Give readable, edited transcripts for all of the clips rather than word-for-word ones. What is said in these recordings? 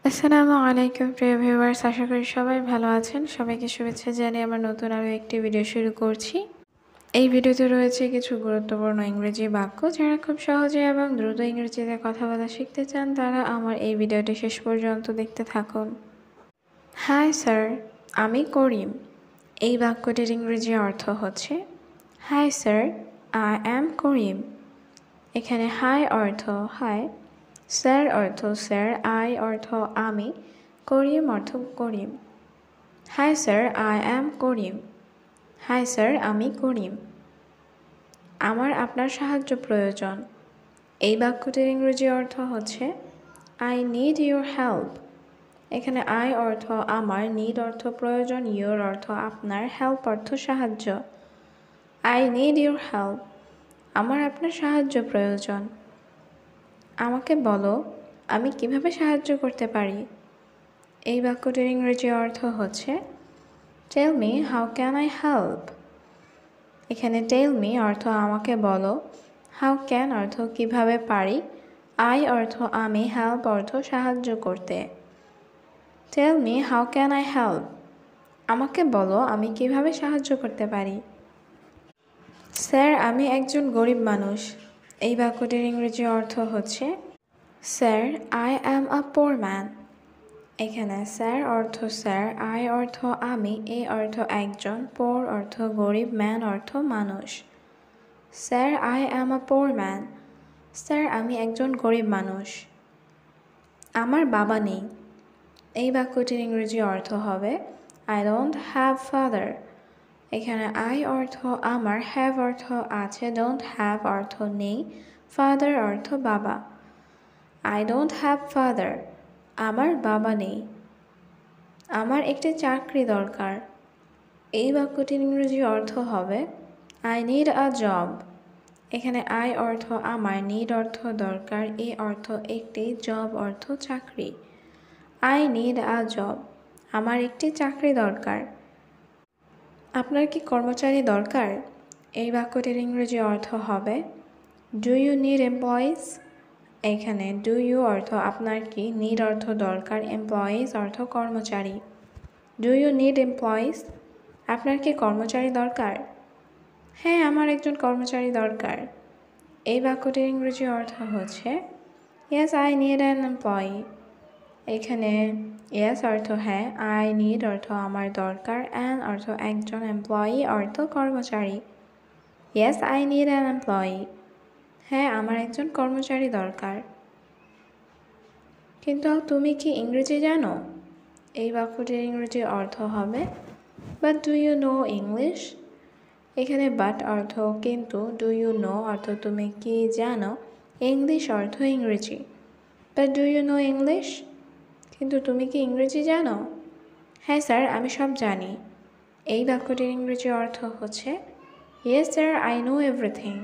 আসসালামু আলাইকুম প্রিয় ভিউয়ার্স, আশা করি সবাই ভালো আছেন। সবাইকে শুভেচ্ছা জানিয়ে আমার নতুন আরও একটি ভিডিও শুরু করছি। এই ভিডিওতে রয়েছে কিছু গুরুত্বপূর্ণ ইংরেজি বাক্য। যারা খুব সহজে এবং দ্রুত ইংরেজিতে কথা বলা শিখতে চান তারা আমার এই ভিডিওটি শেষ পর্যন্ত দেখতে থাকুন। হাই স্যার, আমি করিম। এই বাক্যটির ইংরেজি অর্থ হচ্ছে hi sir, I am Karim. এখানে হাই অর্থ হাই, স্যার অর্থ স্যার, আই অর্থ আমি, করিম অর্থ Karim. Hi sir, I am Karim. Hi sir, আমি করিম। আমার আপনার সাহায্য প্রয়োজন। এই বাক্যটির ইংরেজি অর্থ হচ্ছে আই নিড ইউর হেল্প। এখানে আই অর্থ আমার, নিড অর্থ প্রয়োজন, ইউর অর্থ আপনার, হেল্প অর্থ সাহায্য। আই নিড ইউর হেল্প, আমার আপনার সাহায্য প্রয়োজন। আমাকে বলো, আমি কিভাবে সাহায্য করতে পারি। এই বাক্যটির ইংরেজি অর্থ হচ্ছে tell me how can I help. এখানে টেল মি অর্থ আমাকে বলো, হাউ ক্যান অর্থ কিভাবে পারি, আই অর্থ আমি, হেল্প অর্থ সাহায্য করতে। Tell me how can I help, আমাকে বলো আমি কিভাবে সাহায্য করতে পারি। স্যার, আমি একজন গরিব মানুষ। এই বাক্যটির ইংরেজি অর্থ হচ্ছে sir, I am a poor man. এখানে স্যার অর্থ স্যার, আই অর্থ আমি, এ অর্থ একজন, পোর অর্থ গরিব, ম্যান অর্থ মানুষ। Sir, I am a poor man, sir আমি একজন গরিব মানুষ। আমার বাবা নেই। এই বাক্যটির ইংরেজি অর্থ হবে আই ডোন্ট হ্যাভ ফাদার। এখানে আই অর্থ আমার, হ্যাভ অর্থ আছে, ডোন্ট হ্যাভ অর্থ নেই, ফাদার অর্থ বাবা। আই ডোন্ট হ্যাভ ফাদার, আমার বাবা নেই। আমার একটি চাকরি দরকার। এই বাক্যটির ইংরেজি অর্থ হবে আই নিড আ জব। এখানে আই অর্থ আমার, নিড অর্থ দরকার, এ অর্থ একটি, জব অর্থ চাকরি। আই নিড আ জব, আমার একটি চাকরি দরকার। আপনার কি কর্মচারী দরকার। এই বাক্যটির ইংরেজি অর্থ হবে ডু ইউ নিড এমপ্লয়িজ। এখানে ডু ইউ অর্থ আপনার কি, নিড অর্থ দরকার, এমপ্লয়িজ অর্থ কর্মচারী। ডু ইউ নিড এমপ্লয়িজ, আপনার কি কর্মচারী দরকার। হ্যাঁ, আমার একজন কর্মচারী দরকার। এই বাক্যটির ইংরেজি অর্থ হচ্ছে yes I need an employee. এখানে ইয়েস অর্থ হ্যাঁ, আই নিড অর্থ আমার দরকার, অ্যান অর্থ একজন, এমপ্লয়ি অর্থ কর্মচারী। Yes I need an employee, হ্যাঁ আমার একজন কর্মচারী দরকার। কিন্তু তুমি কি ইংরেজি জানো। এই বাক্যটির ইংরেজি অর্থ হবে but do you know English. এখানে বাট অর্থ কিন্তু, ডু ইউ নো অর্থ তুমি কি জানো, ইংলিশ অর্থ ইংরেজি। But do you know English, কিন্তু তুমি কি ইংরেজি জানো। হ্যাঁ স্যার, আমি সব জানি। এই বাক্যটির ইংরেজি অর্থ হচ্ছে yes sir, I know everything.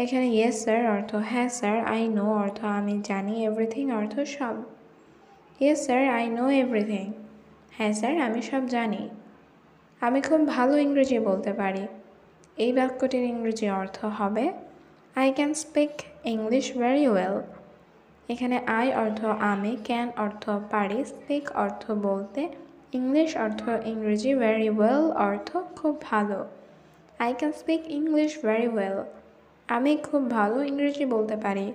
এখানে ইয়েস স্যার অর্থ হ্যাঁ স্যার, আই নো অর্থ আমি জানি, এভরিথিং অর্থ সব। Yes sir, I know everything, হ্যাঁ স্যার আমি সব জানি। আমি খুব ভালো ইংরেজি বলতে পারি। এই বাক্যটির ইংরেজি অর্থ হবে I can speak English very well. এখানে আই অর্থ আমি, ক্যান অর্থ পারি, স্পিক অর্থ বলতে, ইংলিশ অর্থ ইংরেজি, ভেরি ওয়েল অর্থ খুব ভালো। I can speak English very well, আমি খুব ভালো ইংরেজি বলতে পারি।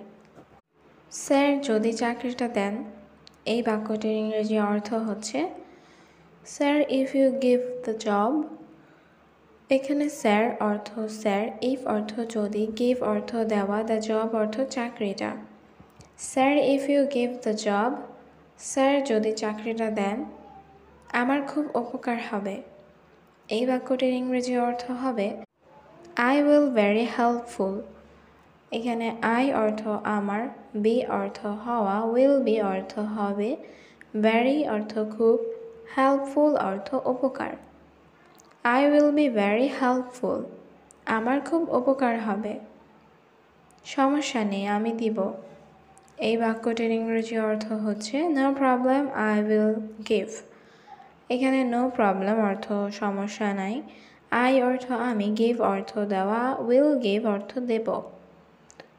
স্যার, যদি চাকরিটা দেন। এই বাক্যটির ইংরেজি অর্থ হচ্ছে sir if you give the job. এখানে স্যার অর্থ স্যার, ইফ অর্থ যদি, গিভ অর্থ দেওয়া, দ্য জব অর্থ চাকরিটা। Sir if you give the job, sir যদি চাকরিটা দেন আমার খুব উপকার হবে। এই বাক্যটির ইংরেজি অর্থ হবে আই উইল ভেরি হেল্পফুল। এখানে আই অর্থ আমার, বি অর্থ হওয়া, উইল বি অর্থ হবে, ভেরি অর্থ খুব, হেল্পফুল অর্থ উপকার। I will be very helpful, আমার খুব উপকার হবে। সমস্যা নেই, আমি দিব। এই বাক্যটির ইংরেজি অর্থ হচ্ছে no problem, I will give. এখানে নো প্রবলেম অর্থ সমস্যা নাই, আই অর্থ আমি, গিভ অর্থ দেওয়া, উইল গিভ অর্থ দেব।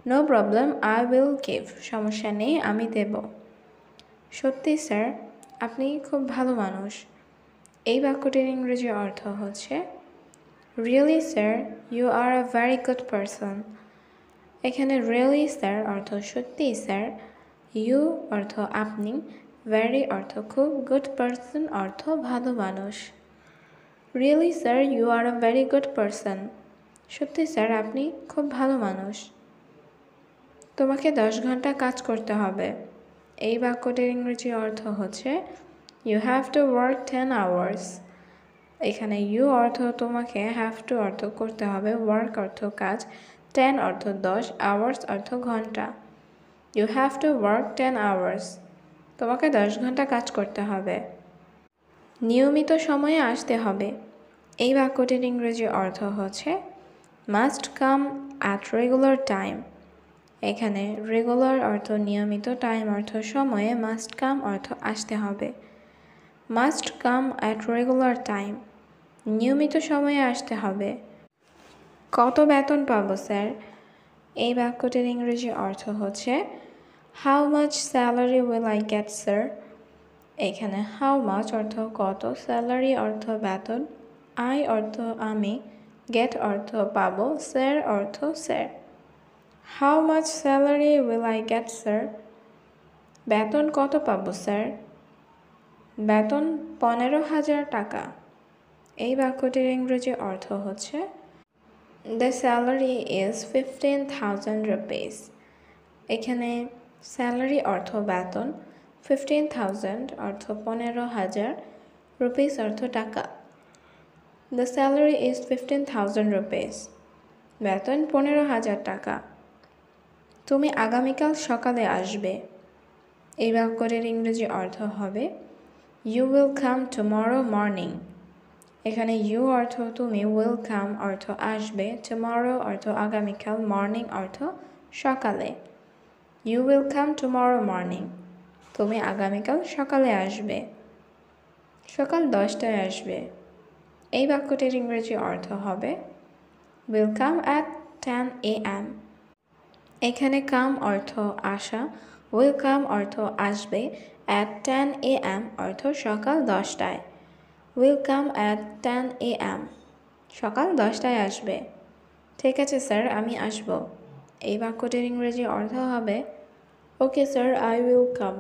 No problem, I will give, সমস্যা নেই আমি দেব। সত্যি স্যার, আপনি খুব ভালো মানুষ। এই বাক্যটির ইংরেজি অর্থ হচ্ছে really sir, you are a very good person. এখানে রিয়েলি স্যার অর্থ সত্যি স্যার, ইউ অর্থ আপনি, ভেরি অর্থ খুব, গুড পারসন অর্থ ভালো মানুষ। Really sir, you are a very good person. সত্যি স্যার, আপনি খুব ভালো মানুষ। তোমাকে 10 ঘন্টা কাজ করতে হবে। এই বাক্যটির ইংরেজি অর্থ হচ্ছে you have to work 10 hours. এখানে ইউ অর্থ তোমাকে, হ্যাভ টু অর্থ করতে হবে, ওয়ার্ক অর্থ কাজ, 10 অর্থ 10, আওয়ার্স অর্থ ঘন্টা। You have to work 10 hours. তোমাকে 10 ঘন্টা কাজ করতে হবে। নিয়মিত সময়ে আসতে হবে। এই বাক্যটির ইংরেজি অর্থ হচ্ছে must come at regular time. এখানে রেগুলার অর্থ নিয়মিত, টাইম অর্থ সময়ে, মাস্ট কাম অর্থ আসতে হবে। Must come at regular time, নিয়মিত সময়ে আসতে হবে। কত বেতন পাবো স্যার? এই বাক্যটির ইংরেজি অর্থ হচ্ছে how much salary will I get sir. এখানে হাউ মাচ অর্থ কত, স্যালারি অর্থ বেতন, আই অর্থ আমি, গেট অর্থ পাবো, স্যার অর্থ sir. How much salary will I get sir? বেতন কত পাবো স্যার? বেতন 15,000 টাকা। এই বাক্যটির ইংরেজি অর্থ হচ্ছে দ্য স্যালারি ইজ 15,000 রুপিস। এখানে স্যালারি অর্থ বেতন, 15,000 অর্থ 15,000, রুপিস অর্থ টাকা। The salary is 15,000 rupees. বেতন 15,000 টাকা। তুমি আগামীকাল সকালে আসবে। এই বাক্যটির ইংরেজি অর্থ হবে you will come tomorrow morning. এখানে ইউ অর্থ তুমি, উইল কাম অর্থ আসবে, টুমরো অর্থ আগামীকাল, মর্নিং অর্থ সকালে। You will come tomorrow morning. তুমি আগামীকাল সকালে আসবে। সকাল 10টায় আসবে। এই বাক্যটির ইংরেজি অর্থ হবে উইল কাম অ্যাট 10 AM। এখানে কাম অর্থ আসা, উইল কাম অর্থ আসবে, অ্যাট 10 AM অর্থ সকাল 10টায়। উইল কাম অ্যাট 10 AM, সকাল 10টায় আসবে। ঠিক আছে স্যার, আমি আসব। এই বাক্যটির ইংরেজি অর্থ হবে okay sir, I will come.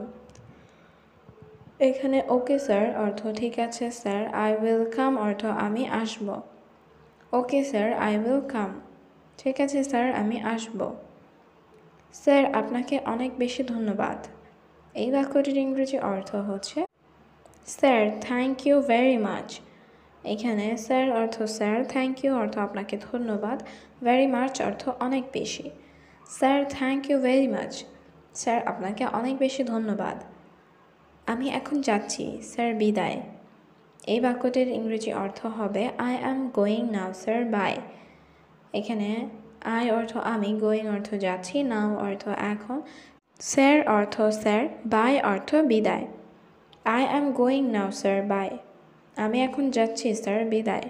এখানে ওকে স্যার অর্থ ঠিক আছে স্যার, আই উইল কাম অর্থ আমি আসব। Okay sir, I will come. ঠিক আছে স্যার, আমি আসব। স্যার, আপনাকে অনেক বেশি ধন্যবাদ। এই বাক্যটির ইংরেজি অর্থ হচ্ছে sir, thank you very much. এখানে স্যার অর্থ স্যার, থ্যাংক ইউ অর্থ আপনাকে ধন্যবাদ, ভেরি মাচ অর্থ অনেক বেশি। Sir, thank you very much. Sir, আপনাকে অনেক বেশি ধন্যবাদ। আমি এখন যাচ্ছি স্যার, বিদায়। এই বাক্যটির ইংরেজি অর্থ হবে I am going now sir, bye. এখানে আই অর্থ আমি, গোয়িং অর্থ যাচ্ছি, নাও অর্থ এখন, স্যার অর্থ স্যার, বাই অর্থ বিদায়। I am going now sir, bye. আমি এখন যাচ্ছি স্যার, বিদায়।